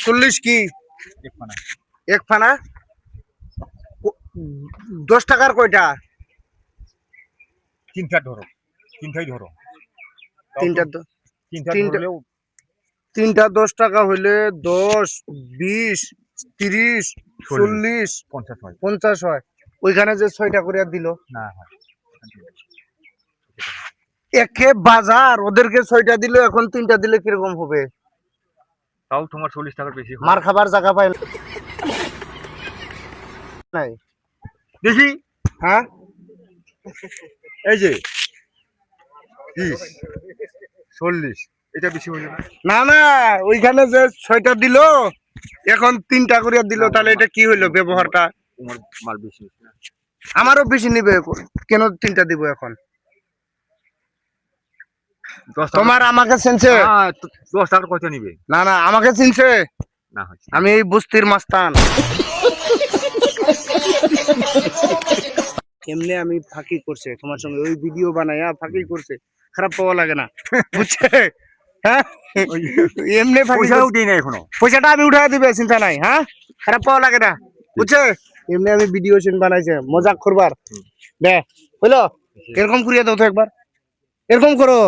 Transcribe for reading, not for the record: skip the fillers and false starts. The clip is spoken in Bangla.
40 কি এক ফানা এক ফানা 10 টাকার কয়টা তিনটা ধরো তিনটাই ধরো তিনটা তিনটা তিনটা ধরলেও তিনটা 10 টাকা হইলে 10 20 30 40 50 হয় 50 হয় ওইখানে যে 6টা করে দিল না হয় একে বাজার ওদেরকে 6টা দিল এখন 3টা দিলে কিরকম হবে তাও তোমার 40 টাকার বেশি হয় মার খাবার জায়গা পাই নাই দেখি হ্যাঁ এই যে 30 40 এটা বেশি হইল না না না ওইখানে যে 6টা দিল এখন 3টা করে দিল তাহলে এটা কি হইলো ব্যবহারটা তোমার মাল বেশি না আমারও বেশি নিবে কেন 3টা দিব এখন 10 টাকা তোমার আমাকে চিনছে 10 টাকার কত নিবে না না আমাকে চিনছে না হয় আমি এই বস্তির মাস্তান এমনি আমি ফাঁকি করছে তোমার সঙ্গে ওই ভিডিও বানাইয়া ফাঁকি করছে খারাপ পাওয়া লাগে না বুঝছে হ্যাঁ এমনি ফাঁকি পয়সাও করছে। দেই না এখনো পয়সাটা আমি উঠাই দিবে চিন্তা নাই হ্যাঁ খারাপ পাওয়া লাগে না বুঝছে এমনি আমি ভিডিও সিন বানাইছে মজাক করবার দে হইলো এরকম করিয়া দাও তো একবার এরকম করো